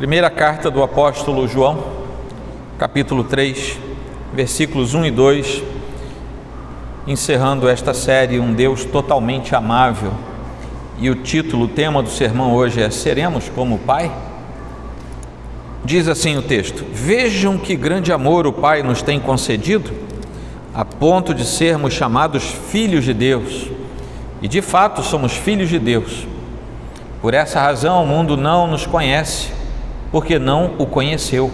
Primeira carta do apóstolo João, capítulo 3, versículos 1 e 2, encerrando esta série, Um Deus Totalmente Amável. E o título, o tema do sermão hoje é Seremos como o Pai? Diz assim o texto: Vejam que grande amor o Pai nos tem concedido, a ponto de sermos chamados filhos de Deus. E de fato somos filhos de Deus. Por essa razão o mundo não nos conhece, porque não o conheceu.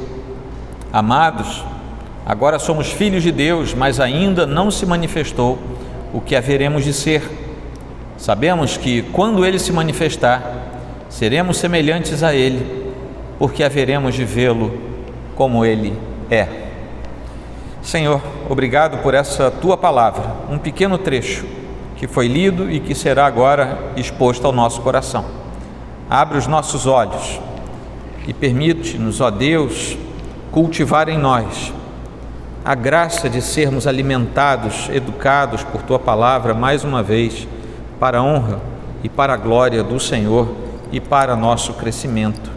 Amados, agora somos filhos de Deus, mas ainda não se manifestou o que haveremos de ser. Sabemos que quando Ele se manifestar, seremos semelhantes a Ele, porque haveremos de vê-lo como Ele é. Senhor, obrigado por essa Tua palavra, um pequeno trecho que foi lido e que será agora exposto ao nosso coração. Abre os nossos olhos e permite-nos, ó Deus, cultivar em nós a graça de sermos alimentados, educados por Tua palavra mais uma vez, para a honra e para a glória do Senhor e para nosso crescimento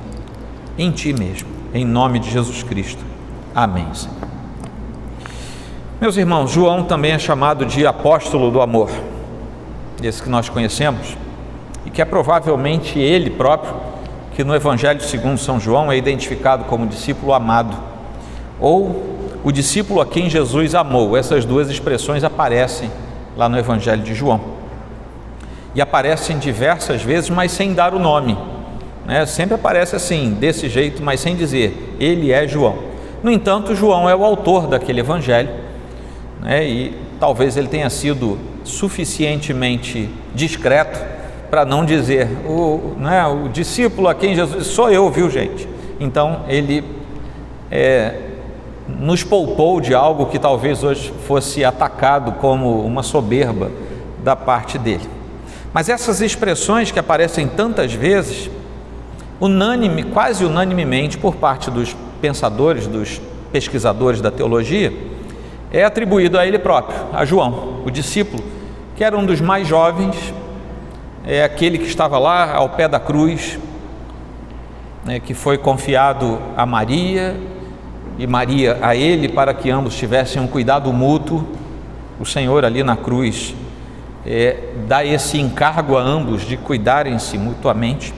em Ti mesmo, em nome de Jesus Cristo. Amém, Senhor. Meus irmãos, João também é chamado de apóstolo do amor, esse que nós conhecemos, e que é provavelmente ele próprio que no Evangelho segundo São João é identificado como discípulo amado, ou o discípulo a quem Jesus amou. Essas duas expressões aparecem lá no Evangelho de João, e aparecem diversas vezes, mas sem dar o nome, né? Sempre aparece assim, desse jeito, mas sem dizer, ele é João. No entanto, João é o autor daquele Evangelho, né? E talvez ele tenha sido suficientemente discreto para não dizer, o discípulo a quem Jesus... Sou eu, viu, gente? Então, ele nos poupou de algo que talvez hoje fosse atacado como uma soberba da parte dele. Mas essas expressões que aparecem tantas vezes, quase unanimemente por parte dos pensadores, dos pesquisadores da teologia, é atribuído a ele próprio, a João, o discípulo, que era um dos mais jovens, é aquele que estava lá ao pé da cruz, né, que foi confiado a Maria, e Maria a ele, para que ambos tivessem um cuidado mútuo. O Senhor ali na cruz dá esse encargo a ambos de cuidarem-se mutuamente.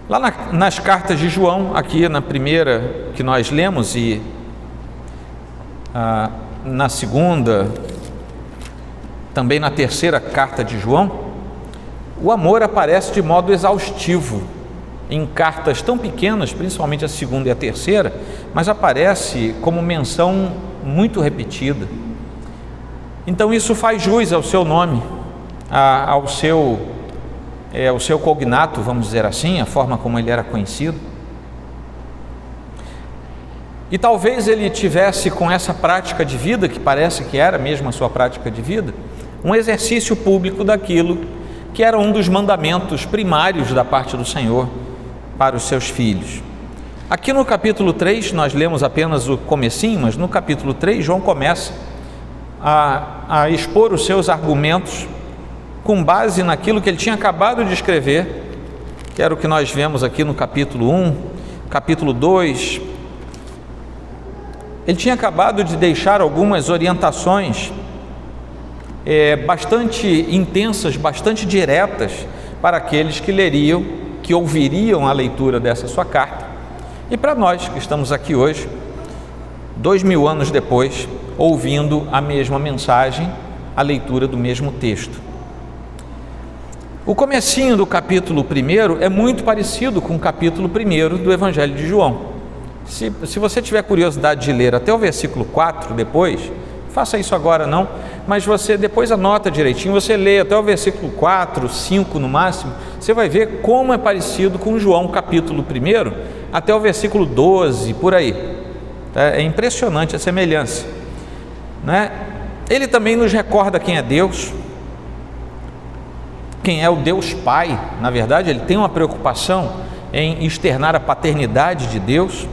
Lá nas cartas de João, aqui na primeira que nós lemos e na segunda, também na terceira carta de João, o amor aparece de modo exaustivo em cartas tão pequenas, principalmente a segunda e a terceira, mas aparece como menção muito repetida. Então isso faz jus ao seu nome, ao seu cognato, vamos dizer assim, a forma como ele era conhecido. E talvez ele tivesse com essa prática de vida, que parece que era mesmo a sua prática de vida, um exercício público daquilo que era um dos mandamentos primários da parte do Senhor para os seus filhos. Aqui no capítulo 3, nós lemos apenas o comecinho, mas no capítulo 3, João começa a expor os seus argumentos com base naquilo que ele tinha acabado de escrever, que era o que nós vemos aqui no capítulo 1, capítulo 2. Ele tinha acabado de deixar algumas orientações bastante intensas, bastante diretas para aqueles que leriam, que ouviriam a leitura dessa sua carta. E para nós que estamos aqui hoje, 2000 anos depois, ouvindo a mesma mensagem, a leitura do mesmo texto. O comecinho do capítulo 1 é muito parecido com o capítulo 1 do Evangelho de João. Se você tiver curiosidade de ler até o versículo 4 depois, faça isso agora não, mas você depois anota direitinho, você lê até o versículo 4, 5 no máximo, você vai ver como é parecido com João capítulo 1 até o versículo 12, por aí. É impressionante a semelhança, né? Ele também nos recorda quem é Deus, quem é o Deus Pai. Na verdade, ele tem uma preocupação em externar a paternidade de Deus.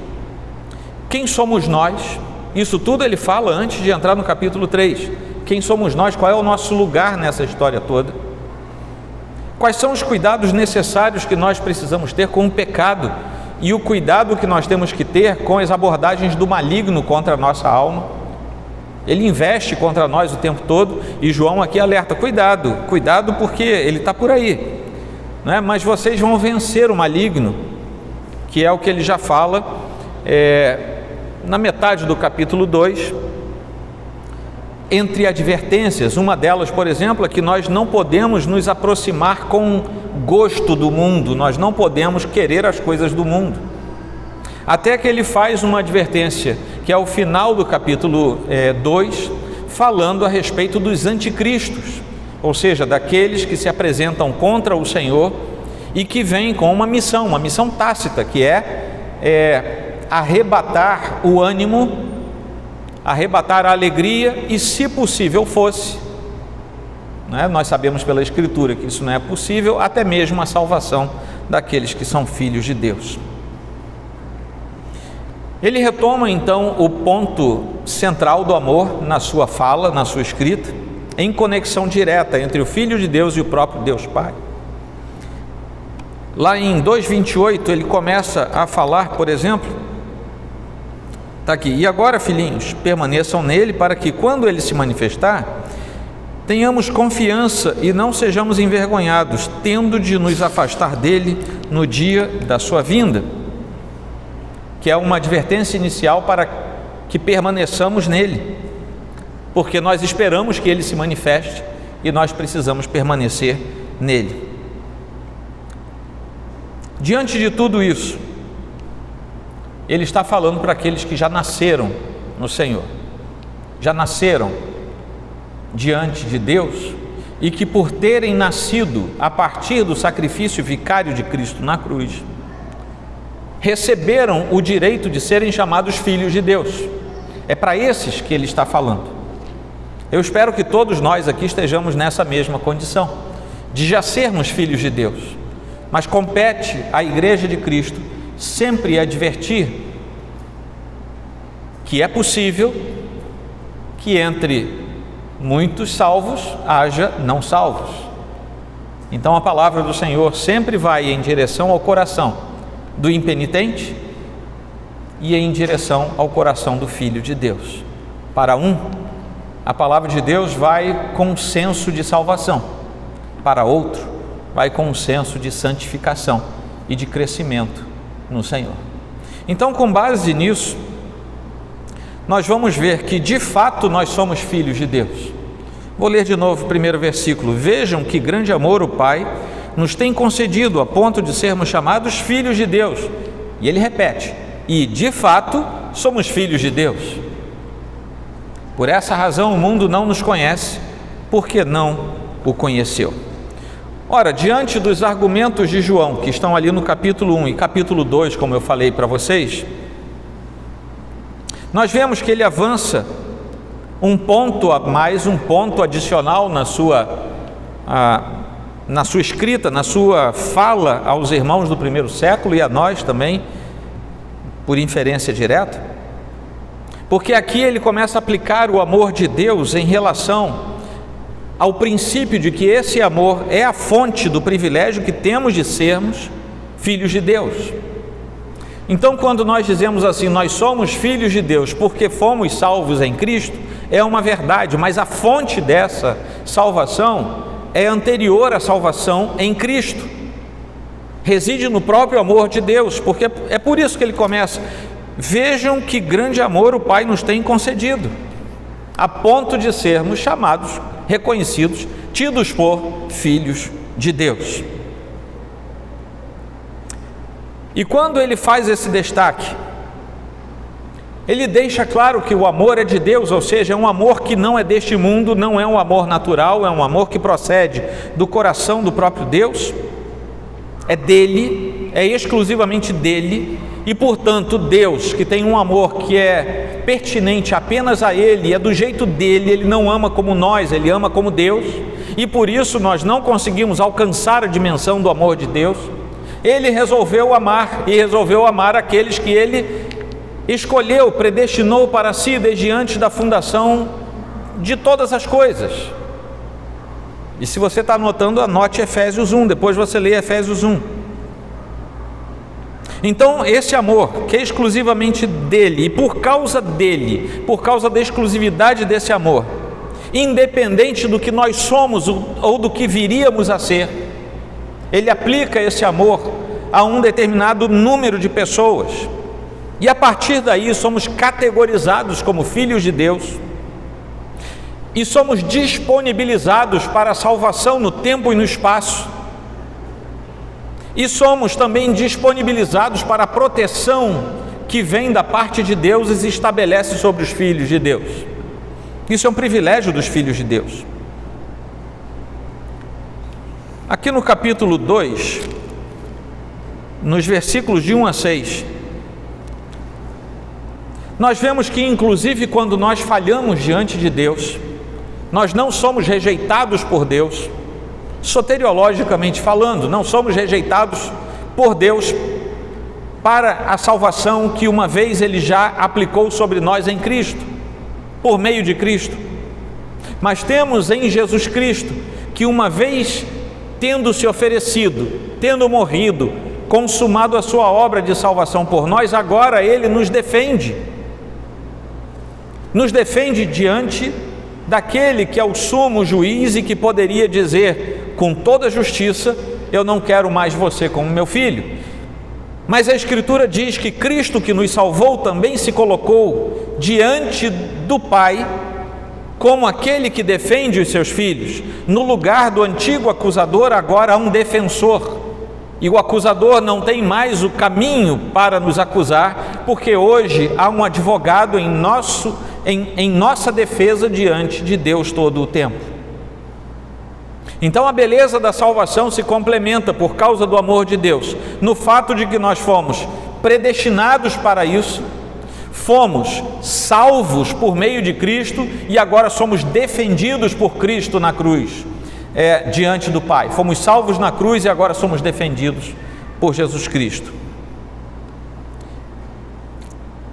Quem somos nós? Isso tudo ele fala antes de entrar no capítulo 3. Quem somos nós? Qual é o nosso lugar nessa história toda? Quais são os cuidados necessários que nós precisamos ter com o pecado e o cuidado que nós temos que ter com as abordagens do maligno contra a nossa alma. Ele investe contra nós o tempo todo, e João aqui alerta: cuidado, cuidado, porque ele está por aí, né? Mas vocês vão vencer o maligno, que é o que ele já fala na metade do capítulo 2, entre advertências. Uma delas, por exemplo, é que nós não podemos nos aproximar com gosto do mundo, nós não podemos querer as coisas do mundo. Até que ele faz uma advertência, que é o final do capítulo 2, falando a respeito dos anticristos, ou seja, daqueles que se apresentam contra o Senhor e que vêm com uma missão tácita, que é arrebatar o ânimo, arrebatar a alegria e, se possível fosse, né? Nós sabemos pela Escritura que isso não é possível, até mesmo a salvação daqueles que são filhos de Deus. Ele retoma então o ponto central do amor na sua fala, na sua escrita, em conexão direta entre o Filho de Deus e o próprio Deus Pai. Lá em 2:28 ele começa a falar, por exemplo, está aqui: e agora, filhinhos, permaneçam nele, para que quando ele se manifestar, tenhamos confiança e não sejamos envergonhados, tendo de nos afastar dele no dia da sua vinda. Que é uma advertência inicial para que permaneçamos nele, porque nós esperamos que ele se manifeste e nós precisamos permanecer nele. Diante de tudo isso, ele está falando para aqueles que já nasceram no Senhor, já nasceram diante de Deus, e que por terem nascido a partir do sacrifício vicário de Cristo na cruz, receberam o direito de serem chamados filhos de Deus. É para esses que ele está falando. Eu espero que todos nós aqui estejamos nessa mesma condição, de já sermos filhos de Deus, mas compete à Igreja de Cristo sempre advertir que é possível que entre muitos salvos haja não salvos. Então a palavra do Senhor sempre vai em direção ao coração do impenitente e em direção ao coração do Filho de Deus. Para um, a palavra de Deus vai com um senso de salvação, para outro, vai com um senso de santificação e de crescimento no Senhor. Então, com base nisso, nós vamos ver que de fato nós somos filhos de Deus. Vou ler de novo o primeiro versículo: vejam que grande amor o Pai nos tem concedido a ponto de sermos chamados filhos de Deus. E ele repete: e de fato somos filhos de Deus. Por essa razão o mundo não nos conhece, porque não o conheceu. Ora, diante dos argumentos de João, que estão ali no capítulo 1 e capítulo 2, como eu falei para vocês, nós vemos que ele avança um ponto a mais, um ponto adicional na sua escrita, na sua fala aos irmãos do primeiro século e a nós também, por inferência direta, porque aqui ele começa a aplicar o amor de Deus em relação ao princípio de que esse amor é a fonte do privilégio que temos de sermos filhos de Deus. Então, quando nós dizemos assim, nós somos filhos de Deus porque fomos salvos em Cristo, é uma verdade, mas a fonte dessa salvação é anterior à salvação em Cristo, reside no próprio amor de Deus, porque é por isso que ele começa: vejam que grande amor o Pai nos tem concedido, a ponto de sermos chamados, reconhecidos, tidos por filhos de Deus. E quando ele faz esse destaque, ele deixa claro que o amor é de Deus, ou seja, é um amor que não é deste mundo, não é um amor natural, é um amor que procede do coração do próprio Deus, é dele, é exclusivamente dele, e portanto Deus, que tem um amor que é pertinente apenas a ele, é do jeito dele, ele não ama como nós, ele ama como Deus, e por isso nós não conseguimos alcançar a dimensão do amor de Deus. Ele resolveu amar, e resolveu amar aqueles que ele escolheu, predestinou para si desde antes da fundação de todas as coisas. E se você está anotando, anote Efésios 1, depois você lê Efésios 1. Então, esse amor, que é exclusivamente dele, e por causa dele, por causa da exclusividade desse amor, independente do que nós somos ou do que viríamos a ser, ele aplica esse amor a um determinado número de pessoas, e a partir daí somos categorizados como filhos de Deus, e somos disponibilizados para a salvação no tempo e no espaço, e somos também disponibilizados para a proteção que vem da parte de Deus e se estabelece sobre os filhos de Deus. Isso é um privilégio dos filhos de Deus. Aqui no capítulo 2, nos versículos de 1 a 6, nós vemos que inclusive quando nós falhamos diante de Deus, nós não somos rejeitados por Deus, soteriologicamente falando, não somos rejeitados por Deus para a salvação que uma vez Ele já aplicou sobre nós em Cristo, por meio de Cristo, mas temos em Jesus Cristo, que uma vez tendo se oferecido, tendo morrido, consumado a sua obra de salvação por nós, agora Ele nos defende diante daquele que é o sumo juiz e que poderia dizer com toda justiça: eu não quero mais você como meu filho. Mas a Escritura diz que Cristo, que nos salvou, também se colocou diante do Pai como aquele que defende os seus filhos. No lugar do antigo acusador, agora há um defensor, e o acusador não tem mais o caminho para nos acusar, porque hoje há um advogado em nossa defesa diante de Deus todo o tempo. Então a beleza da salvação se complementa por causa do amor de Deus, no fato de que nós fomos predestinados para isso, fomos salvos por meio de Cristo e agora somos defendidos por Cristo na cruz, diante do Pai. Fomos salvos na cruz e agora somos defendidos por Jesus Cristo.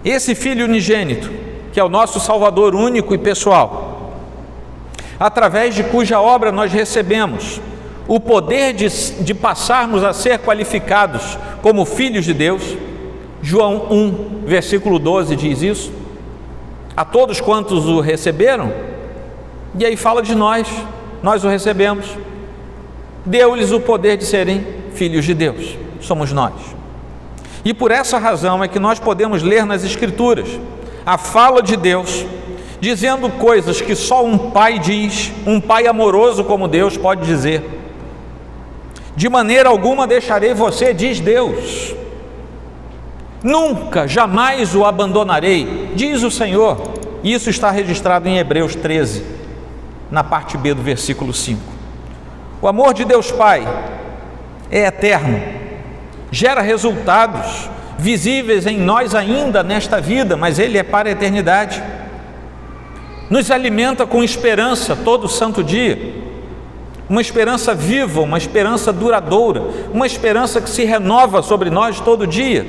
Esse Filho unigênito, que é o nosso Salvador único e pessoal, através de cuja obra nós recebemos o poder de passarmos a ser qualificados como filhos de Deus. João 1, versículo 12 diz isso: a todos quantos o receberam, e aí fala de nós o recebemos, deu-lhes o poder de serem filhos de Deus, somos nós. E por essa razão é que nós podemos ler nas Escrituras a fala de Deus, dizendo coisas que só um pai diz, um pai amoroso como Deus pode dizer. De maneira alguma deixarei você, diz Deus, nunca, jamais o abandonarei, diz o Senhor. Isso está registrado em Hebreus 13, na parte B do versículo 5. O amor de Deus Pai é eterno, gera resultados visíveis em nós ainda nesta vida, mas Ele é para a eternidade. Nos alimenta com esperança todo santo dia, uma esperança viva, uma esperança duradoura, uma esperança que se renova sobre nós todo dia.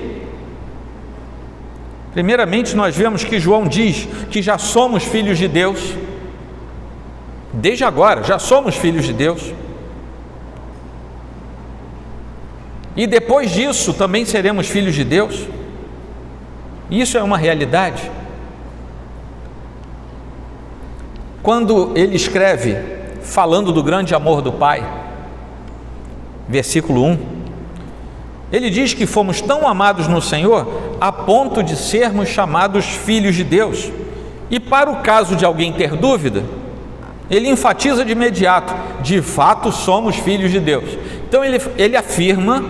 Primeiramente, nós vemos que João diz que já somos filhos de Deus, desde agora, já somos filhos de Deus, e depois disso também seremos filhos de Deus. Isso é uma realidade. Quando ele escreve, falando do grande amor do Pai, versículo 1, ele diz que fomos tão amados no Senhor a ponto de sermos chamados filhos de Deus. E para o caso de alguém ter dúvida, ele enfatiza de imediato: de fato somos filhos de Deus. Então ele afirma,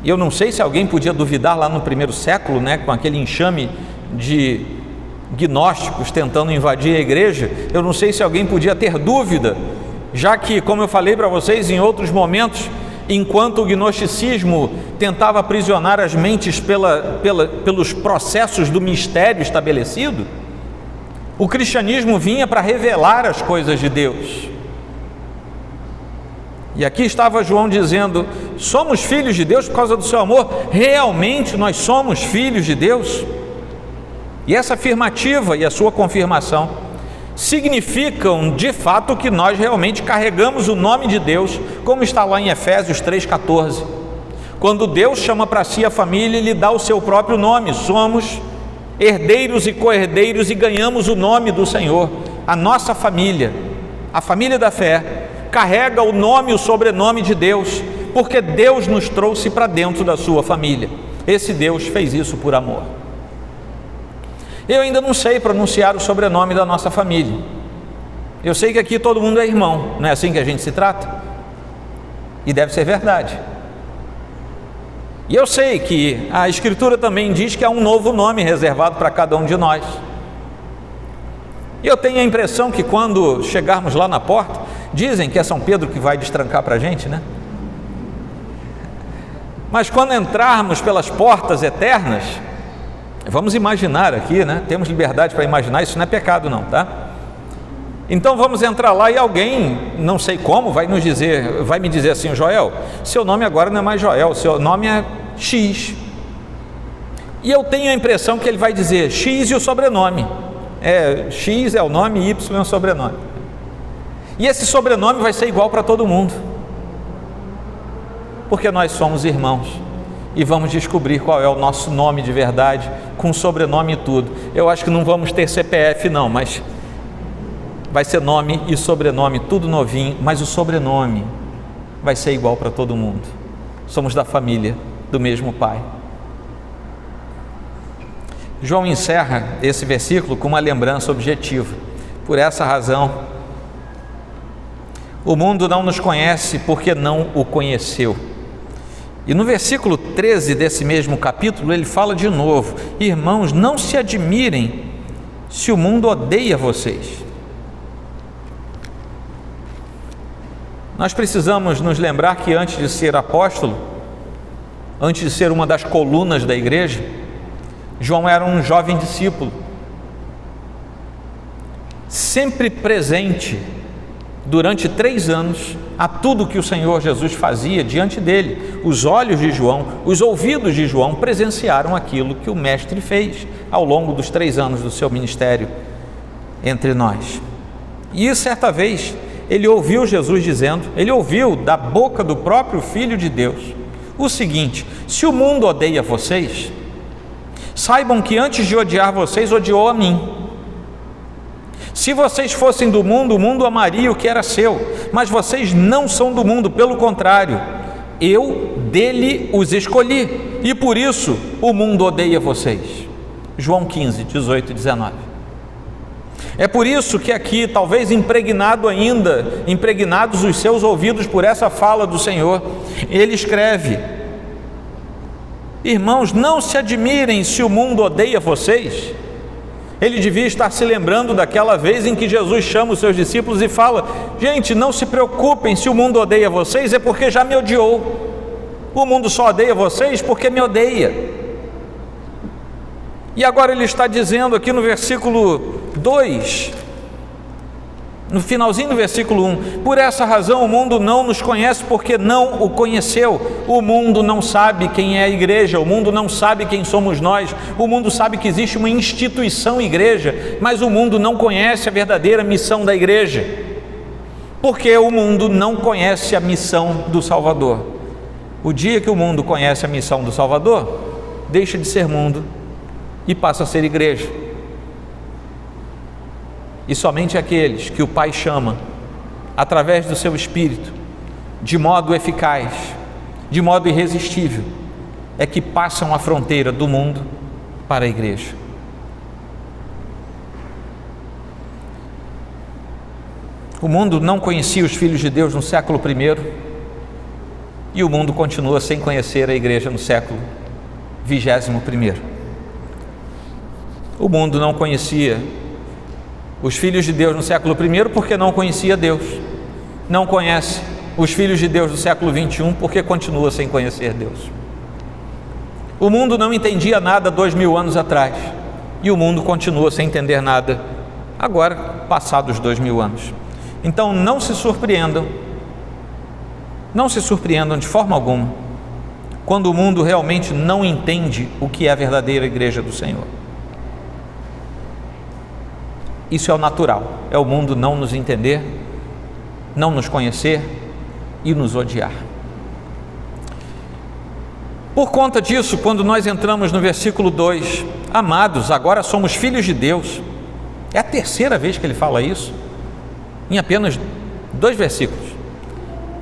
e eu não sei se alguém podia duvidar lá no primeiro século, com aquele enxame de gnósticos tentando invadir a igreja, eu não sei se alguém podia ter dúvida, já que, como eu falei para vocês em outros momentos, enquanto o gnosticismo tentava aprisionar as mentes pelos processos do mistério estabelecido, o cristianismo vinha para revelar as coisas de Deus. E aqui estava João dizendo: somos filhos de Deus por causa do seu amor. Realmente nós somos filhos de Deus? E essa afirmativa e a sua confirmação significam de fato que nós realmente carregamos o nome de Deus, como está lá em Efésios 3,14. Quando Deus chama para si a família, Ele dá o seu próprio nome. Somos herdeiros e co-herdeiros e ganhamos o nome do Senhor. A nossa família, a família da fé, carrega o nome e o sobrenome de Deus, porque Deus nos trouxe para dentro da sua família. Esse Deus fez isso por amor. Eu ainda não sei pronunciar o sobrenome da nossa família. Eu sei que aqui todo mundo é irmão, não é assim que a gente se trata? E deve ser verdade. E eu sei que a Escritura também diz que há um novo nome reservado para cada um de nós. E eu tenho a impressão que quando chegarmos lá na porta, dizem que é São Pedro que vai destrancar para a gente, né? Mas quando entrarmos pelas portas eternas, vamos imaginar aqui, né? Temos liberdade para imaginar, isso não é pecado não, tá? Então vamos entrar lá e alguém, não sei como, vai me dizer assim: Joel, seu nome agora não é mais Joel, seu nome é X. E eu tenho a impressão que ele vai dizer X e o sobrenome. X é o nome e Y é o sobrenome. E esse sobrenome vai ser igual para todo mundo, porque nós somos irmãos e vamos descobrir qual é o nosso nome de verdade, com sobrenome e tudo. Eu acho que não vamos ter CPF não, mas vai ser nome e sobrenome, tudo novinho, mas o sobrenome vai ser igual para todo mundo. Somos da família do mesmo Pai. João encerra esse versículo com uma lembrança objetiva. Por essa razão, o mundo não nos conhece porque não o conheceu. E no versículo 13 desse mesmo capítulo, ele fala de novo: irmãos, não se admirem se o mundo odeia vocês. Nós precisamos nos lembrar que antes de ser apóstolo, antes de ser uma das colunas da igreja, João era um jovem discípulo, sempre presente durante 3 anos a tudo que o Senhor Jesus fazia diante dele. Os olhos de João, os ouvidos de João presenciaram aquilo que o Mestre fez ao longo dos 3 anos do seu ministério entre nós. E certa vez ele ouviu Jesus dizendo, ele ouviu da boca do próprio Filho de Deus o seguinte: se o mundo odeia vocês, saibam que antes de odiar vocês, odiou a mim. Se vocês fossem do mundo, o mundo amaria o que era seu, mas vocês não são do mundo, pelo contrário, eu dele os escolhi, e por isso o mundo odeia vocês. João 15, 18 e 19. É por isso que aqui, talvez impregnados os seus ouvidos por essa fala do Senhor, ele escreve: irmãos, não se admirem se o mundo odeia vocês. Ele devia estar se lembrando daquela vez em que Jesus chama os seus discípulos e fala: gente, não se preocupem se o mundo odeia vocês, é porque já me odiou. O mundo só odeia vocês porque me odeia. E agora ele está dizendo aqui no versículo 2, no finalzinho do versículo 1: por essa razão o mundo não nos conhece porque não o conheceu. O mundo não sabe quem é a igreja, o mundo não sabe quem somos nós, o mundo sabe que existe uma instituição igreja, mas o mundo não conhece a verdadeira missão da igreja, porque o mundo não conhece a missão do Salvador. O dia que o mundo conhece a missão do Salvador, deixa de ser mundo e passa a ser igreja. E somente aqueles que o Pai chama através do seu Espírito, de modo eficaz, de modo irresistível, é que passam a fronteira do mundo para a igreja. O mundo não conhecia os filhos de Deus no século I, e o mundo continua sem conhecer a igreja no século 21. O mundo não conhecia os filhos de Deus no século I porque não conhecia Deus. Não conhece os filhos de Deus do século 21 porque continua sem conhecer Deus. O mundo não entendia nada 2000 anos atrás, e o mundo continua sem entender nada agora, passados 2000 anos. Então não se surpreendam de forma alguma quando o mundo realmente não entende o que é a verdadeira igreja do Senhor. Isso é o natural, é o mundo não nos entender, não nos conhecer e nos odiar. Por conta disso, quando nós entramos no versículo 2, amados, agora somos filhos de Deus. É a terceira vez que ele fala isso, em apenas 2 versículos.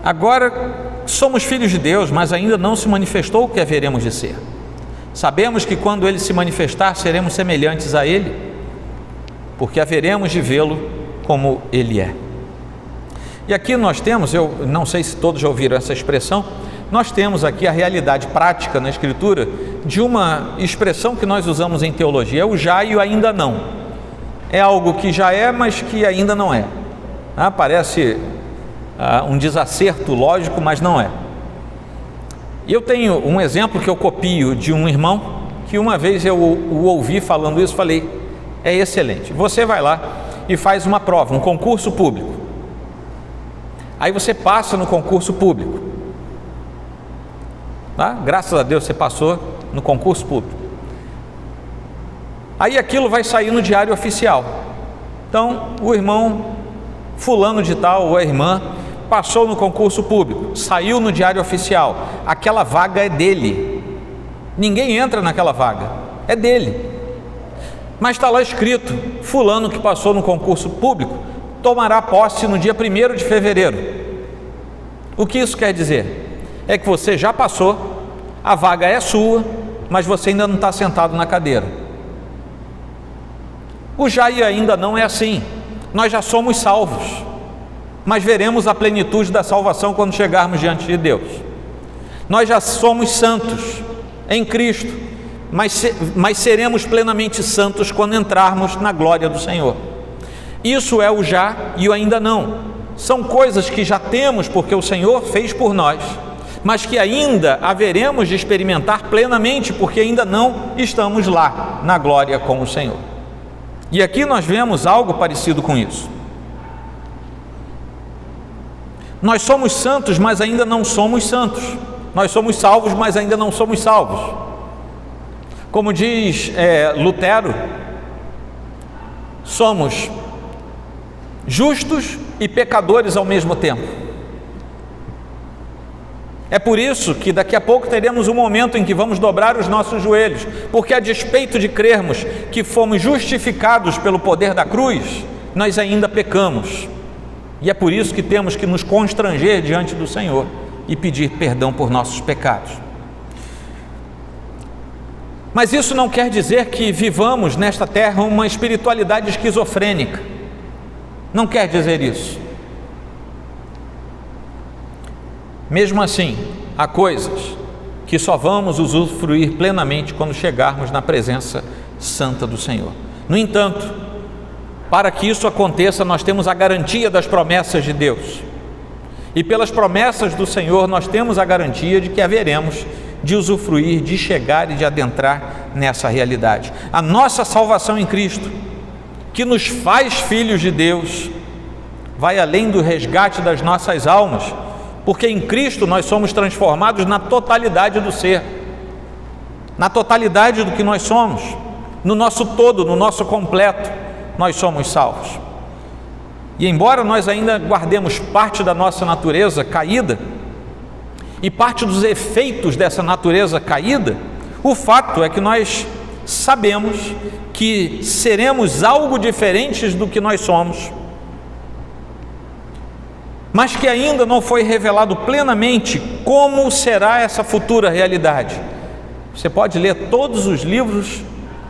Agora somos filhos de Deus, mas ainda não se manifestou o que haveremos de ser. Sabemos que quando ele se manifestar, seremos semelhantes a ele, porque haveremos de vê-lo como ele é. E aqui nós temos, eu não sei se todos já ouviram essa expressão, nós temos aqui a realidade prática na Escritura de uma expressão que nós usamos em teologia, é o já e o ainda não. É algo que já é, mas que ainda não é. Parece um desacerto lógico, mas não é. E eu tenho um exemplo que eu copio de um irmão, que uma vez eu o ouvi falando isso, falei, é excelente. Você vai lá e faz uma prova, um concurso público. Aí você passa no concurso público. Graças a Deus você passou no concurso público. Aí aquilo vai sair no diário oficial. Então, o irmão fulano de tal, ou a irmã, passou no concurso público, saiu no diário oficial. Aquela vaga é dele. Ninguém entra naquela vaga, é dele. Mas está lá escrito, fulano que passou no concurso público tomará posse no dia 1º de fevereiro. O que isso quer dizer? É que você já passou, a vaga é sua, mas você ainda não está sentado na cadeira. O já e ainda não é assim. Nós já somos salvos, mas veremos a plenitude da salvação quando chegarmos diante de Deus. Nós já somos santos em Cristo, mas seremos plenamente santos quando entrarmos na glória do Senhor. Isso é o já e o ainda não. São coisas que já temos porque o Senhor fez por nós, mas que ainda haveremos de experimentar plenamente porque ainda não estamos lá na glória com o Senhor. E aqui nós vemos algo parecido com isso. Nós somos santos, mas ainda não somos santos. Nós somos salvos, mas ainda não somos salvos. Como diz Lutero, somos justos e pecadores ao mesmo tempo. É por isso que daqui a pouco teremos um momento em que vamos dobrar os nossos joelhos, porque a despeito de crermos que fomos justificados pelo poder da cruz, nós ainda pecamos. E é por isso que temos que nos constranger diante do Senhor e pedir perdão por nossos pecados. Mas isso não quer dizer que vivamos nesta terra uma espiritualidade esquizofrênica. Não quer dizer isso. Mesmo assim, há coisas que só vamos usufruir plenamente quando chegarmos na presença santa do Senhor. No entanto, para que isso aconteça, nós temos a garantia das promessas de Deus. E pelas promessas do Senhor, nós temos a garantia de que haveremos de usufruir, de chegar e de adentrar nessa realidade. A nossa salvação em Cristo, que nos faz filhos de Deus, vai além do resgate das nossas almas, porque em Cristo nós somos transformados na totalidade do ser, na totalidade do que nós somos, no nosso todo, no nosso completo, nós somos salvos. E embora nós ainda guardemos parte da nossa natureza caída, e parte dos efeitos dessa natureza caída, o fato é que nós sabemos que seremos algo diferentes do que nós somos, mas que ainda não foi revelado plenamente como será essa futura realidade. Você pode ler todos os livros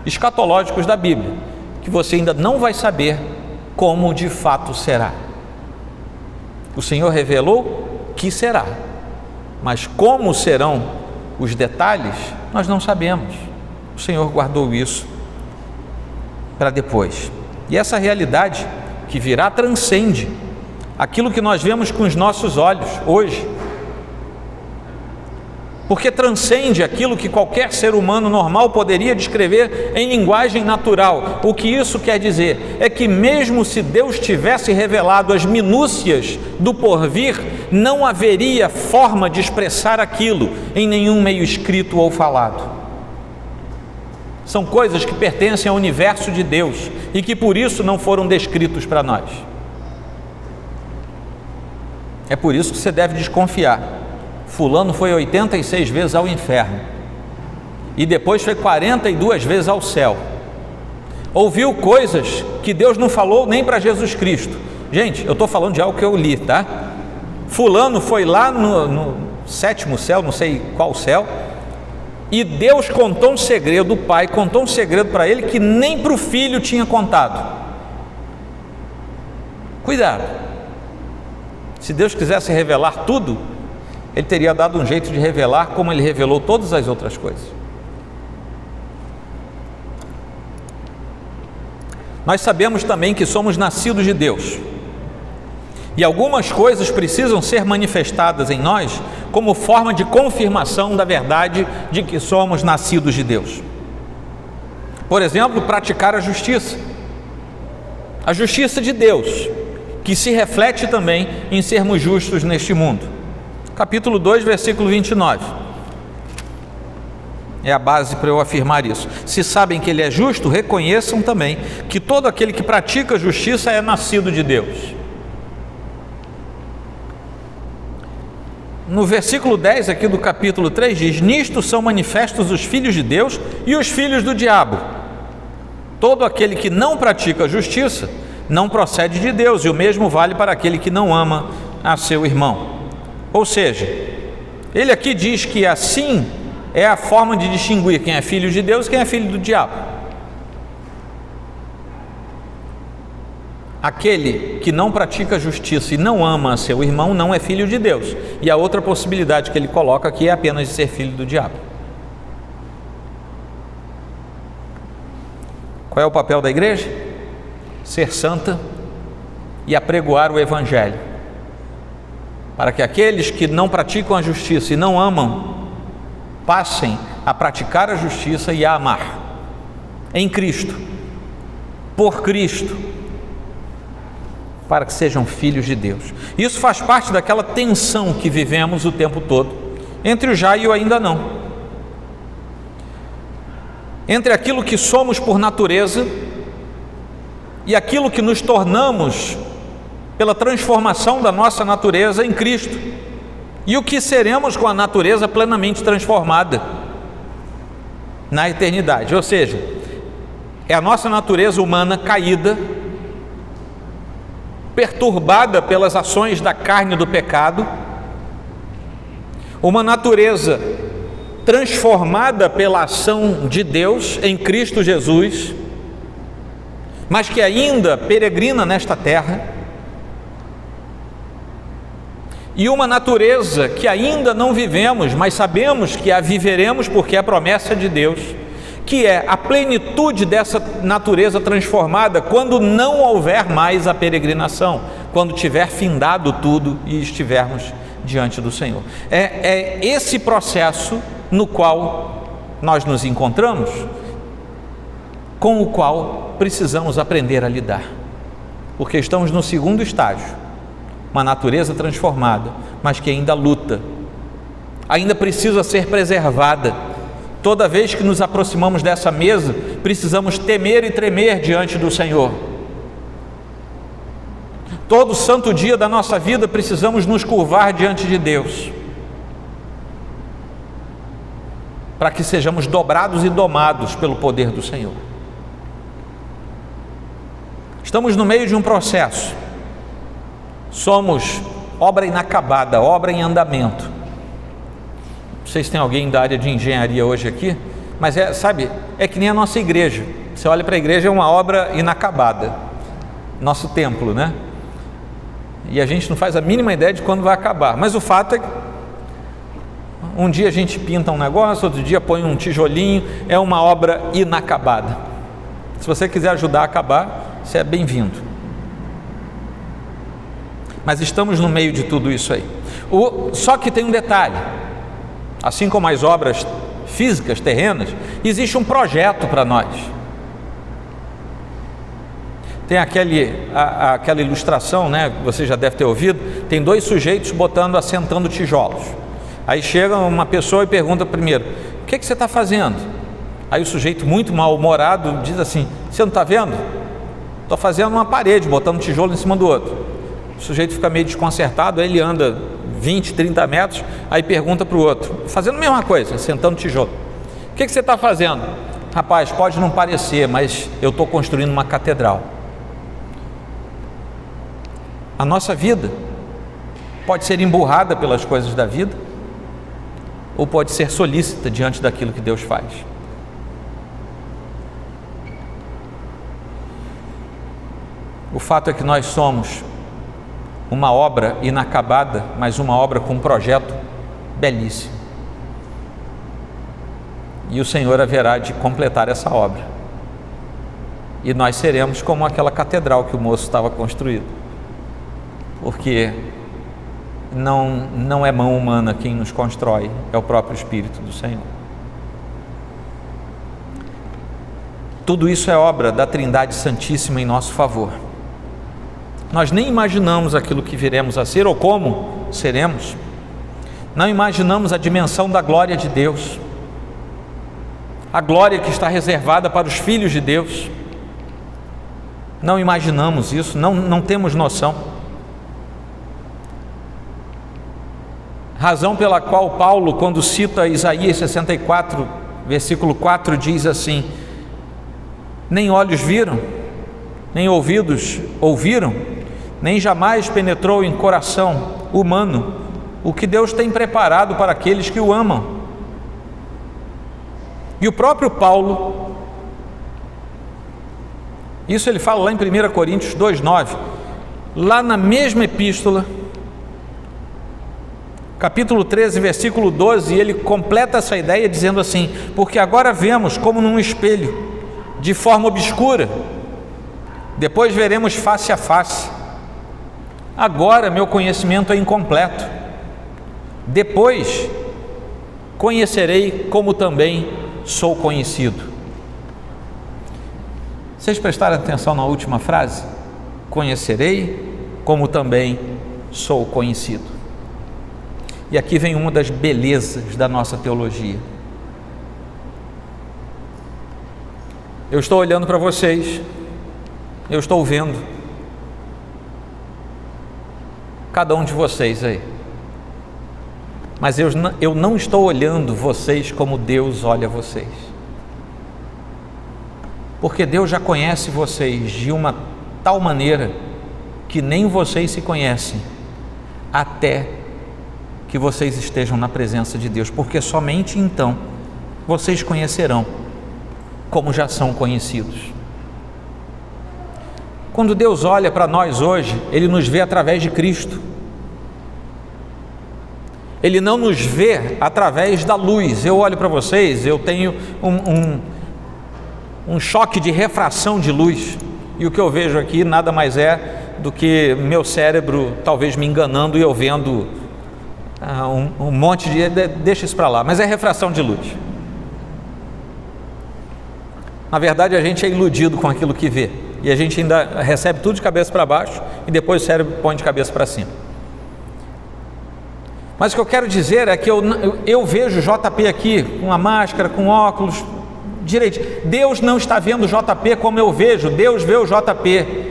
escatológicos da Bíblia, que você ainda não vai saber como de fato será. O Senhor revelou que será, mas como serão os detalhes, nós não sabemos. O Senhor guardou isso para depois. E essa realidade que virá transcende aquilo que nós vemos com os nossos olhos hoje, porque transcende aquilo que qualquer ser humano normal poderia descrever em linguagem natural. O que isso quer dizer? É que mesmo se Deus tivesse revelado as minúcias do porvir, não haveria forma de expressar aquilo em nenhum meio escrito ou falado. São coisas que pertencem ao universo de Deus e que por isso não foram descritos para nós. É por isso que você deve desconfiar fulano foi 86 vezes ao inferno e depois foi 42 vezes ao céu. Ouviu coisas que Deus não falou nem para Jesus Cristo. Gente, eu estou falando de algo que eu li, tá? Fulano foi lá no sétimo céu, não sei qual céu, e Deus contou um segredo, o pai contou um segredo para ele que nem para o filho tinha contado. Cuidado, se Deus quisesse revelar tudo, Ele teria dado um jeito de revelar como Ele revelou todas as outras coisas. Nós sabemos também que somos nascidos de Deus, e algumas coisas precisam ser manifestadas em nós como forma de confirmação da verdade de que somos nascidos de Deus. Por exemplo, praticar a justiça de Deus, que se reflete também em sermos justos neste mundo. Capítulo 2, versículo 29. É a base para eu afirmar isso. Se sabem que Ele é justo, reconheçam também que todo aquele que pratica a justiça é nascido de Deus. No versículo 10 aqui do capítulo 3 diz: nisto são manifestos os filhos de Deus e os filhos do diabo. Todo aquele que não pratica a justiça não procede de Deus, e o mesmo vale para aquele que não ama a seu irmão. Ou seja, ele aqui diz que assim é a forma de distinguir quem é filho de Deus e quem é filho do diabo. Aquele que não pratica a justiça e não ama a seu irmão não é filho de Deus. E a outra possibilidade que ele coloca aqui é apenas de ser filho do diabo. Qual é o papel da igreja? Ser santa e apregoar o Evangelho, para que aqueles que não praticam a justiça e não amam, passem a praticar a justiça e a amar, em Cristo, por Cristo, para que sejam filhos de Deus. Isso faz parte daquela tensão que vivemos o tempo todo, entre o já e o ainda não, entre aquilo que somos por natureza e aquilo que nos tornamos pela transformação da nossa natureza em Cristo, e o que seremos com a natureza plenamente transformada na eternidade. Ou seja, é a nossa natureza humana caída, perturbada pelas ações da carne e do pecado, uma natureza transformada pela ação de Deus em Cristo Jesus, mas que ainda peregrina nesta terra, e uma natureza que ainda não vivemos, mas sabemos que a viveremos porque é a promessa de Deus, que é a plenitude dessa natureza transformada quando não houver mais a peregrinação, quando tiver findado tudo e estivermos diante do Senhor. É esse processo no qual nós nos encontramos, com o qual precisamos aprender a lidar, porque estamos no segundo estágio, uma natureza transformada, mas que ainda luta, ainda precisa ser preservada. Toda vez que nos aproximamos dessa mesa, precisamos temer e tremer diante do Senhor. Todo santo dia da nossa vida precisamos nos curvar diante de Deus, para que sejamos dobrados e domados pelo poder do Senhor. Estamos no meio de um processo, somos obra inacabada, obra em andamento. Não sei se tem alguém da área de engenharia hoje aqui, mas é que nem a nossa igreja. Você olha para a igreja, é uma obra inacabada, nosso templo, né? E a gente não faz a mínima ideia de quando vai acabar, mas o fato é que um dia a gente pinta um negócio, outro dia põe um tijolinho, é uma obra inacabada. Se você quiser ajudar a acabar, você é bem-vindo. Mas estamos no meio de tudo isso aí. Só que tem um detalhe: assim como as obras físicas, terrenas, existe um projeto para nós. Tem aquela ilustração, né, que você já deve ter ouvido, tem dois sujeitos assentando tijolos. Aí chega uma pessoa e pergunta primeiro: o que você está fazendo? Aí o sujeito, muito mal-humorado, diz assim: você não está vendo? Estou fazendo uma parede, botando tijolo em cima do outro. O sujeito fica meio desconcertado, aí ele anda 20, 30 metros, aí pergunta para o outro, fazendo a mesma coisa, sentando tijolo. O que você está fazendo? Rapaz, pode não parecer, mas eu estou construindo uma catedral. A nossa vida pode ser emburrada pelas coisas da vida, ou pode ser solícita diante daquilo que Deus faz. O fato é que nós somos uma obra inacabada, mas uma obra com um projeto belíssimo. E o Senhor haverá de completar essa obra. E nós seremos como aquela catedral que o moço estava construindo. Porque não é mão humana quem nos constrói, é o próprio Espírito do Senhor. Tudo isso é obra da Trindade Santíssima em nosso favor. Nós nem imaginamos aquilo que viremos a ser ou como seremos. Não imaginamos a dimensão da glória de Deus, a glória que está reservada para os filhos de Deus. Não imaginamos isso, não temos noção. Razão pela qual Paulo, quando cita Isaías 64, versículo 4, diz assim: nem olhos viram, nem ouvidos ouviram, nem jamais penetrou em coração humano o que Deus tem preparado para aqueles que o amam. E o próprio Paulo, isso ele fala lá em 1 Coríntios 2,9, lá na mesma epístola, capítulo 13, versículo 12, ele completa essa ideia dizendo assim: porque agora vemos como num espelho, de forma obscura, depois veremos face a face. Agora meu conhecimento é incompleto, depois conhecerei como também sou conhecido. Vocês prestaram atenção na última frase? Conhecerei como também sou conhecido. E aqui vem uma das belezas da nossa teologia. Eu estou olhando para vocês, eu estou vendo cada um de vocês aí, mas eu não estou olhando vocês como Deus olha vocês, porque Deus já conhece vocês de uma tal maneira que nem vocês se conhecem até que vocês estejam na presença de Deus, porque somente então vocês conhecerão como já são conhecidos. Quando Deus olha para nós hoje, Ele nos vê através de Cristo. Ele não nos vê através da luz. Eu olho para vocês, eu tenho um choque de refração de luz, e o que eu vejo aqui nada mais é do que meu cérebro talvez me enganando e eu vendo um monte de... deixa isso para lá, mas é refração de luz. Na verdade, a gente é iludido com aquilo que vê, e a gente ainda recebe tudo de cabeça para baixo, e depois o cérebro põe de cabeça para cima. Mas o que eu quero dizer é que eu vejo JP aqui, com a máscara, com óculos, direito. Deus não está vendo o JP como eu vejo. Deus vê o JP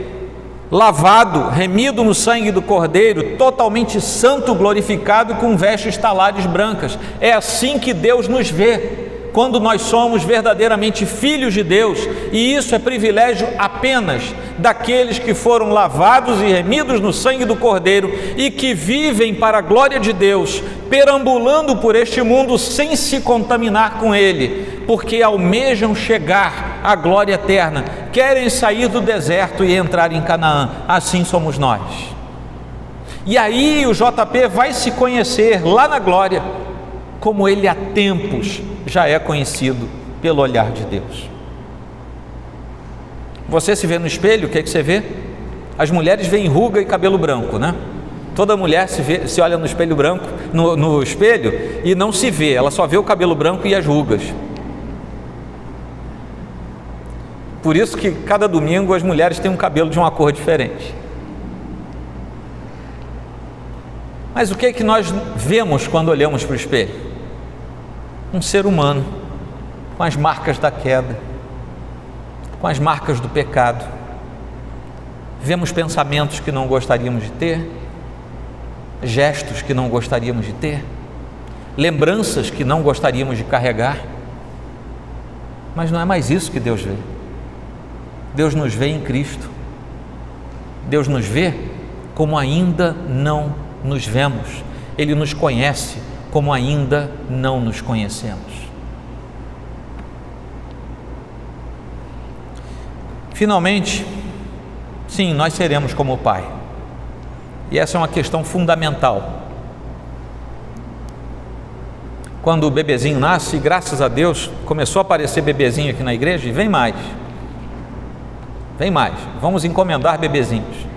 lavado, remido no sangue do Cordeiro, totalmente santo, glorificado, com vestes talares brancas. É assim que Deus nos vê, quando nós somos verdadeiramente filhos de Deus, e isso é privilégio apenas daqueles que foram lavados e remidos no sangue do Cordeiro e que vivem para a glória de Deus, perambulando por este mundo sem se contaminar com ele, porque almejam chegar à glória eterna, querem sair do deserto e entrar em Canaã. Assim somos nós. E aí o JP vai se conhecer lá na glória, como ele há tempos já é conhecido pelo olhar de Deus. Você se vê no espelho, o que é que você vê? As mulheres veem ruga e cabelo branco, né? Toda mulher se olha no espelho branco, no espelho, e não se vê, ela só vê o cabelo branco e as rugas. Por isso que cada domingo as mulheres têm um cabelo de uma cor diferente. Mas o que é que nós vemos quando olhamos para o espelho? Um ser humano com as marcas da queda, com as marcas do pecado. Vemos pensamentos que não gostaríamos de ter, gestos que não gostaríamos de ter, lembranças que não gostaríamos de carregar, mas não é mais isso que Deus vê. Deus nos vê em Cristo. Deus nos vê como ainda não nos vemos. Ele nos conhece como ainda não nos conhecemos. Finalmente, sim, nós seremos como o Pai. E essa é uma questão fundamental. Quando o bebezinho nasce, graças a Deus, começou a aparecer bebezinho aqui na igreja, e vem mais, vamos encomendar bebezinhos.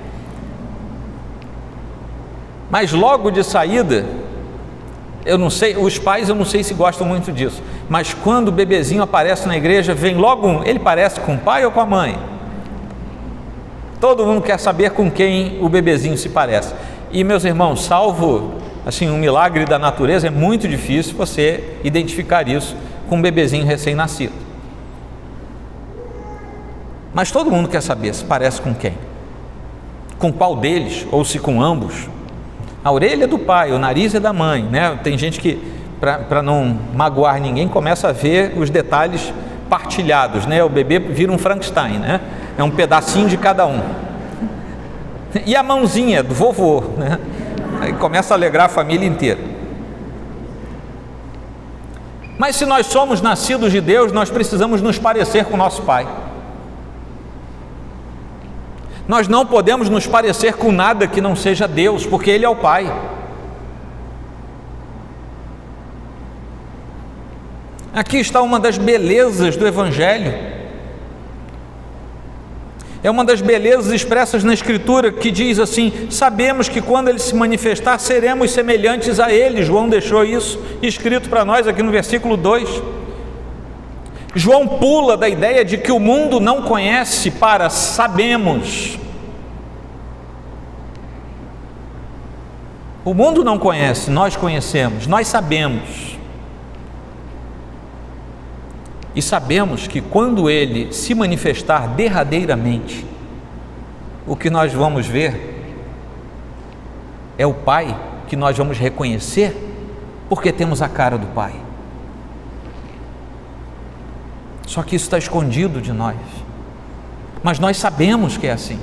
Mas logo de saída, eu não sei, os pais eu não sei se gostam muito disso, mas quando o bebezinho aparece na igreja, vem logo ele parece com o pai ou com a mãe? Todo mundo quer saber com quem o bebezinho se parece. E meus irmãos, salvo assim um milagre da natureza, é muito difícil você identificar isso com um bebezinho recém-nascido. Mas todo mundo quer saber se parece com quem, com qual deles, ou se com ambos. A orelha é do pai, o nariz é da mãe, né? Tem gente que, para não magoar ninguém, começa a ver os detalhes partilhados, né? O bebê vira um Frankenstein, né? É um pedacinho de cada um. E a mãozinha do vovô, né? Aí começa a alegrar a família inteira. Mas se nós somos nascidos de Deus, nós precisamos nos parecer com o nosso Pai. Nós não podemos nos parecer com nada que não seja Deus, porque Ele é o Pai. Aqui está uma das belezas do Evangelho. É uma das belezas expressas na Escritura, que diz assim: sabemos que quando Ele se manifestar, seremos semelhantes a Ele. João deixou isso escrito para nós aqui no versículo 2. João pula da ideia de que o mundo não conhece para sabemos. O mundo não conhece, nós conhecemos, nós sabemos. E sabemos que quando Ele se manifestar derradeiramente, o que nós vamos ver é o Pai que nós vamos reconhecer, porque temos a cara do Pai. Só que isso está escondido de nós, mas nós sabemos que é assim,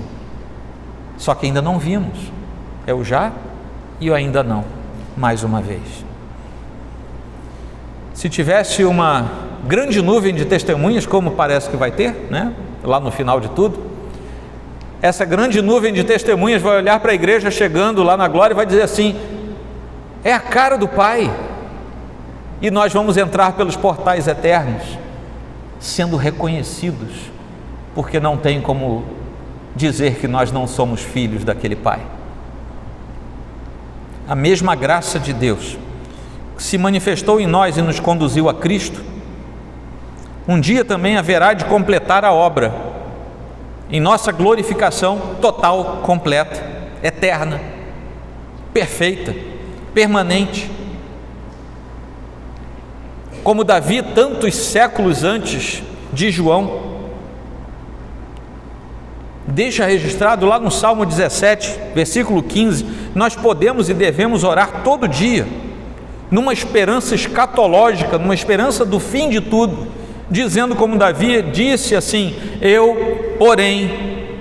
só que ainda não vimos. É o já e o ainda não, mais uma vez. Se tivesse uma grande nuvem de testemunhas, como parece que vai ter, né? Lá no final de tudo, essa grande nuvem de testemunhas vai olhar para a igreja chegando lá na glória e vai dizer assim: é a cara do Pai, e nós vamos entrar pelos portais eternos, sendo reconhecidos, porque não tem como dizer que nós não somos filhos daquele Pai. A mesma graça de Deus que se manifestou em nós e nos conduziu a Cristo, um dia também haverá de completar a obra em nossa glorificação total, completa, eterna, perfeita, permanente. Como Davi, tantos séculos antes de João, deixa registrado lá no Salmo 17, versículo 15, nós podemos e devemos orar todo dia, numa esperança escatológica, numa esperança do fim de tudo, dizendo como Davi disse assim: eu, porém,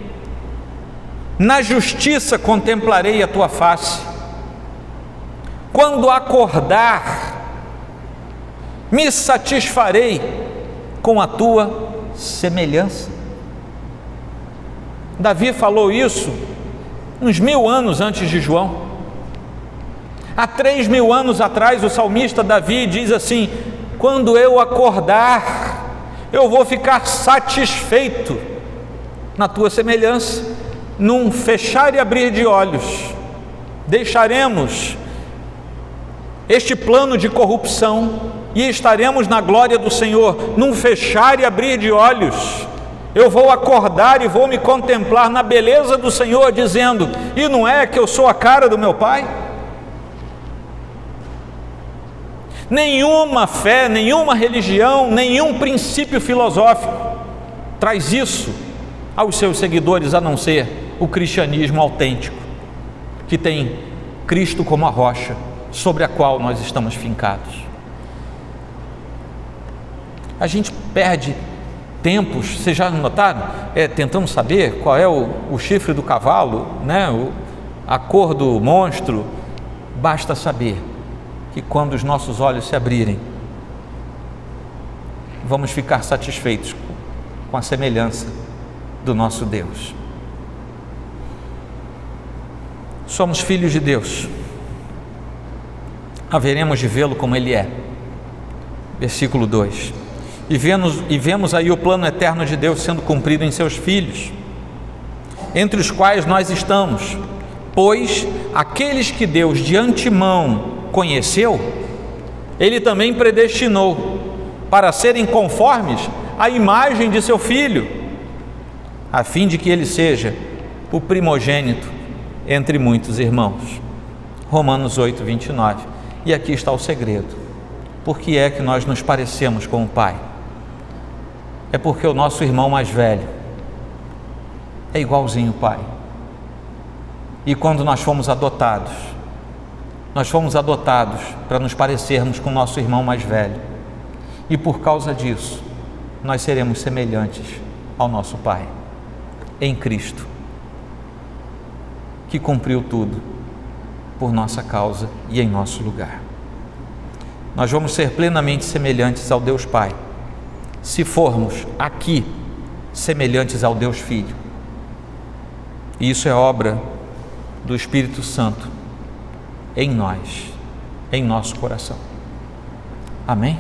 na justiça contemplarei a tua face, quando acordar, me satisfarei com a tua semelhança. Davi falou isso uns 1000 anos antes de João. Há 3000 anos atrás, o salmista Davi diz assim: quando eu acordar, eu vou ficar satisfeito na tua semelhança. Num fechar e abrir de olhos, deixaremos este plano de corrupção e estaremos na glória do Senhor. Num fechar e abrir de olhos, eu vou acordar e vou me contemplar na beleza do Senhor, dizendo: e não é que eu sou a cara do meu Pai? Nenhuma fé, nenhuma religião, nenhum princípio filosófico traz isso aos seus seguidores, a não ser o cristianismo autêntico, que tem Cristo como a rocha sobre a qual nós estamos fincados. A gente perde tempos, vocês já notaram? Tentando saber qual é o chifre do cavalo, né? A cor do monstro. Basta saber que quando os nossos olhos se abrirem, vamos ficar satisfeitos com a semelhança do nosso Deus. Somos filhos de Deus, haveremos de vê-lo como Ele é. Versículo 2. E vemos aí o plano eterno de Deus sendo cumprido em seus filhos, entre os quais nós estamos, pois aqueles que Deus de antemão conheceu, Ele também predestinou para serem conformes à imagem de seu Filho, a fim de que Ele seja o primogênito entre muitos irmãos. Romanos 8, 29. E aqui está o segredo. Por que é que nós nos parecemos com o Pai? É porque o nosso irmão mais velho é igualzinho o Pai. E quando nós fomos adotados para nos parecermos com o nosso irmão mais velho. E por causa disso, nós seremos semelhantes ao nosso Pai, em Cristo, que cumpriu tudo por nossa causa e em nosso lugar. Nós vamos ser plenamente semelhantes ao Deus Pai, se formos aqui semelhantes ao Deus Filho. E isso é obra do Espírito Santo em nós, em nosso coração. Amém?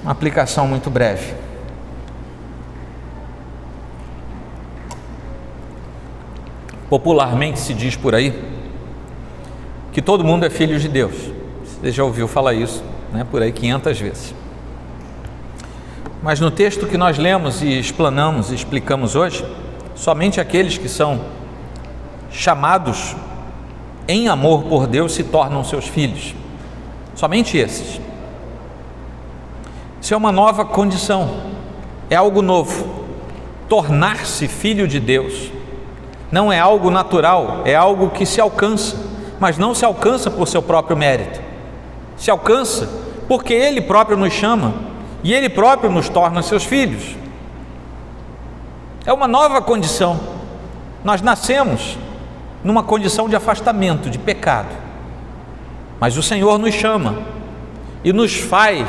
Uma aplicação muito breve. Popularmente se diz por aí que todo mundo é filho de Deus. Você já ouviu falar isso, né, por aí 500 vezes. Mas no texto que nós lemos e explanamos e explicamos hoje, somente aqueles que são chamados em amor por Deus se tornam seus filhos. Somente esses. Isso é uma nova condição, é algo novo. Tornar-se filho de Deus não é algo natural, é algo que se alcança, mas não se alcança por seu próprio mérito. Se alcança porque Ele próprio nos chama e Ele próprio nos torna seus filhos. É uma nova condição. Nós nascemos numa condição de afastamento, de pecado, mas o Senhor nos chama e nos faz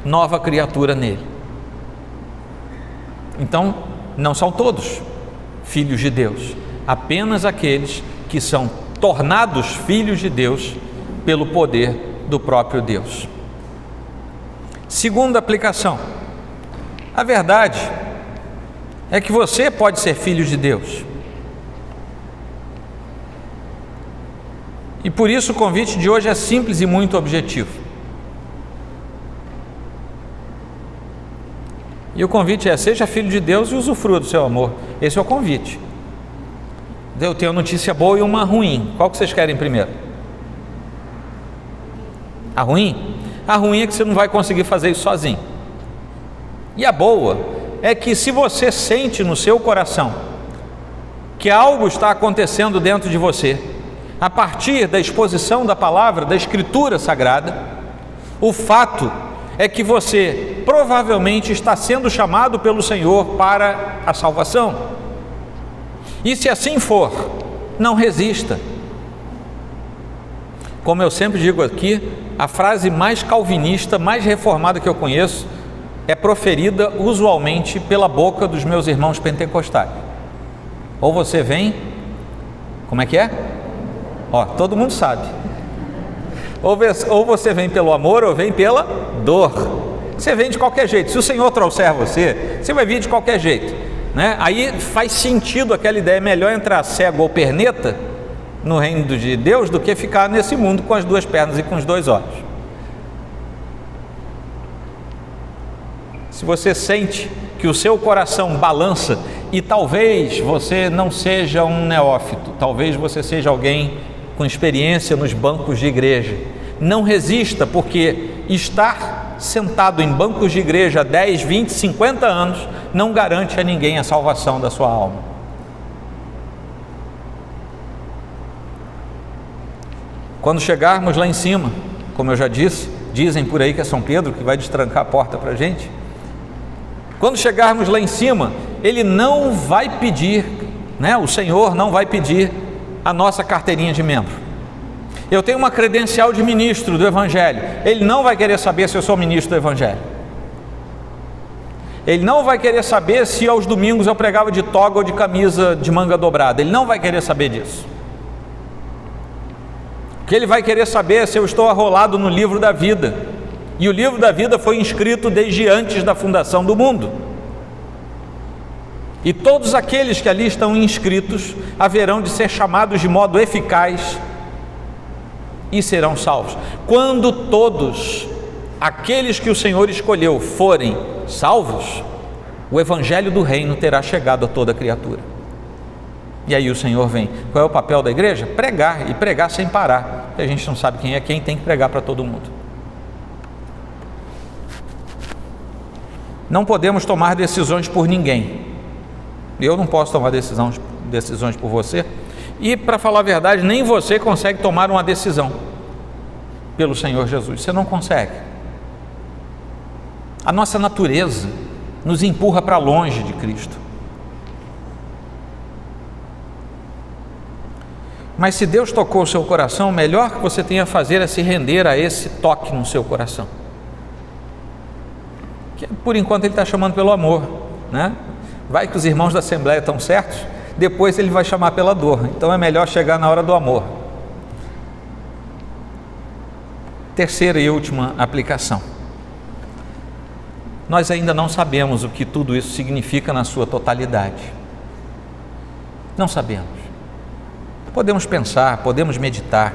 nova criatura nele. Então, não são todos filhos de Deus, apenas aqueles que são tornados filhos de Deus pelo poder do próprio Deus. Segunda aplicação: a verdade é que você pode ser filho de Deus. E por isso o convite de hoje é simples e muito objetivo. E o convite é: seja filho de Deus e usufrua do seu amor. Esse é o convite. Eu tenho uma notícia boa e uma ruim. Qual que vocês querem primeiro? A ruim? A ruim é que você não vai conseguir fazer isso sozinho. E a boa é que se você sente no seu coração que algo está acontecendo dentro de você, a partir da exposição da palavra, da Escritura Sagrada, o fato é que você provavelmente está sendo chamado pelo Senhor para a salvação. E se assim for, não resista. Como eu sempre digo aqui, a frase mais calvinista, mais reformada que eu conheço, é proferida usualmente pela boca dos meus irmãos pentecostais. Ou você vem, como é que é? Todo mundo sabe. Ou você vem pelo amor ou vem pela dor. Você vem de qualquer jeito. Se o Senhor trouxer você, você vai vir de qualquer jeito, né? Aí faz sentido aquela ideia: é melhor entrar cego ou perneta no reino de Deus do que ficar nesse mundo com as duas pernas e com os dois olhos. Se você sente que o seu coração balança, e talvez você não seja um neófito, talvez você seja alguém com experiência nos bancos de igreja, não resista, porque estar sentado em bancos de igreja há 10, 20, 50 anos não garante a ninguém a salvação da sua alma. Quando chegarmos lá em cima, como eu já disse, dizem por aí que é São Pedro que vai destrancar a porta para a gente. Quando chegarmos lá em cima, Ele não vai pedir, o Senhor não vai pedir a nossa carteirinha de membro. Eu tenho uma credencial de ministro do Evangelho. Ele não vai querer saber se eu sou ministro do Evangelho. Ele não vai querer saber se aos domingos eu pregava de toga ou de camisa de manga dobrada. Ele não vai querer saber disso. O que ele vai querer saber é se eu estou arrolado no livro da vida. E o livro da vida foi inscrito desde antes da fundação do mundo. E todos aqueles que ali estão inscritos haverão de ser chamados de modo eficaz e serão salvos. Quando todos aqueles que o Senhor escolheu forem salvos, o Evangelho do Reino terá chegado a toda criatura. E aí o Senhor vem. Qual é o papel da igreja? Pregar, e pregar sem parar, porque a gente não sabe quem é quem, tem que pregar para todo mundo. Não podemos tomar decisões por ninguém. Eu não posso tomar decisões por você, e para falar a verdade, nem você consegue tomar uma decisão pelo Senhor Jesus. Você não consegue. A nossa natureza nos empurra para longe de Cristo. Mas se Deus tocou o seu coração, o melhor que você tem a fazer é se render a esse toque no seu coração. Que, por enquanto Ele está chamando pelo amor, Vai que os irmãos da Assembleia estão certos, depois Ele vai chamar pela dor. Então é melhor chegar na hora do amor. Terceira e última aplicação. Nós ainda não sabemos o que tudo isso significa na sua totalidade. Não sabemos. Podemos pensar, podemos meditar,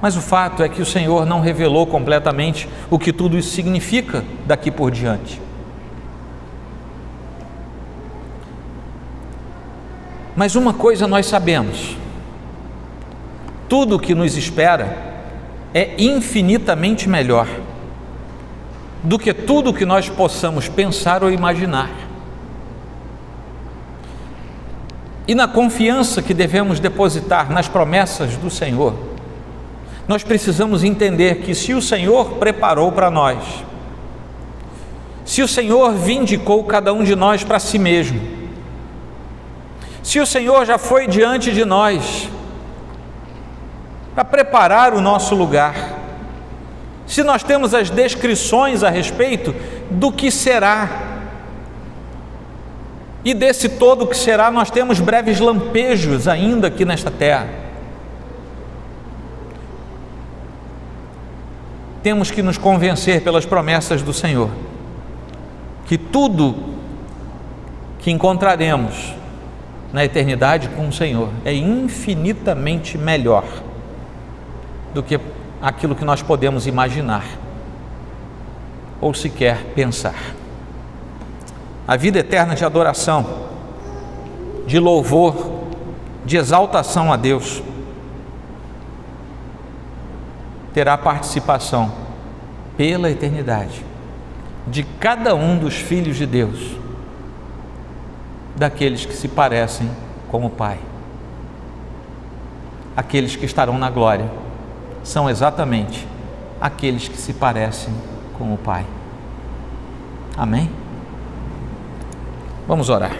mas o fato é que o Senhor não revelou completamente o que tudo isso significa daqui por diante. Mas uma coisa nós sabemos: tudo o que nos espera é infinitamente melhor do que tudo o que nós possamos pensar ou imaginar. E na confiança que devemos depositar nas promessas do Senhor, nós precisamos entender que se o Senhor preparou para nós, se o Senhor vindicou cada um de nós para si mesmo, se o Senhor já foi diante de nós para preparar o nosso lugar, se nós temos as descrições a respeito do que será, e desse todo que será, nós temos breves lampejos ainda aqui nesta terra, temos que nos convencer pelas promessas do Senhor, que tudo que encontraremos na eternidade com o Senhor é infinitamente melhor do que aquilo que nós podemos imaginar ou sequer pensar. A vida eterna de adoração, de louvor, de exaltação a Deus, terá participação pela eternidade de cada um dos filhos de Deus, daqueles que se parecem com o Pai. Aqueles que estarão na glória são exatamente aqueles que se parecem com o Pai. Amém? Vamos orar.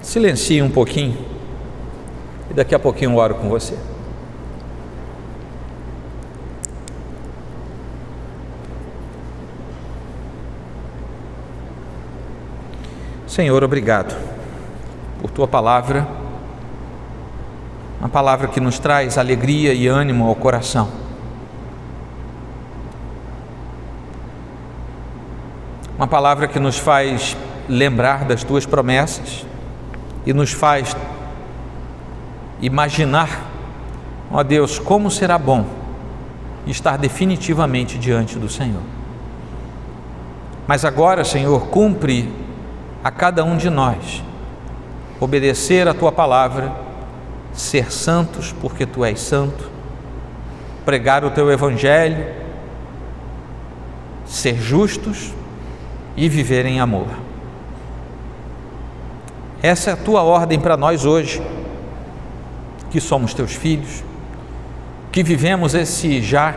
Silencie um pouquinho e daqui a pouquinho eu oro com você. Senhor, obrigado por Tua palavra, uma palavra que nos traz alegria e ânimo ao coração. Uma palavra que nos faz lembrar das Tuas promessas e nos faz imaginar, ó Deus, como será bom estar definitivamente diante do Senhor. Mas agora, Senhor, cumpre a cada um de nós obedecer a Tua palavra, ser santos porque Tu és santo, pregar o Teu Evangelho, ser justos e viver em amor. Essa é a tua ordem para nós hoje, que somos teus filhos, que vivemos esse já,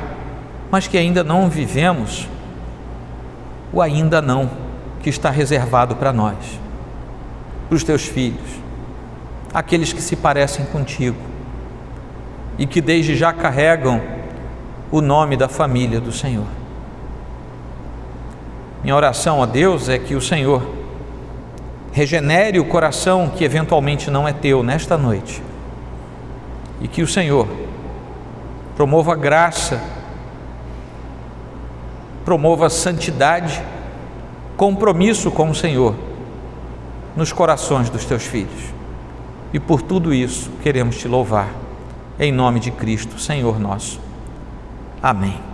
mas que ainda não vivemos o ainda não, que está reservado para nós, para os teus filhos, aqueles que se parecem contigo e que desde já carregam o nome da família do Senhor. Minha oração a Deus é que o Senhor regenere o coração que eventualmente não é teu nesta noite, e que o Senhor promova graça, promova santidade, compromisso com o Senhor nos corações dos teus filhos. E por tudo isso queremos te louvar, em nome de Cristo, Senhor nosso. Amém.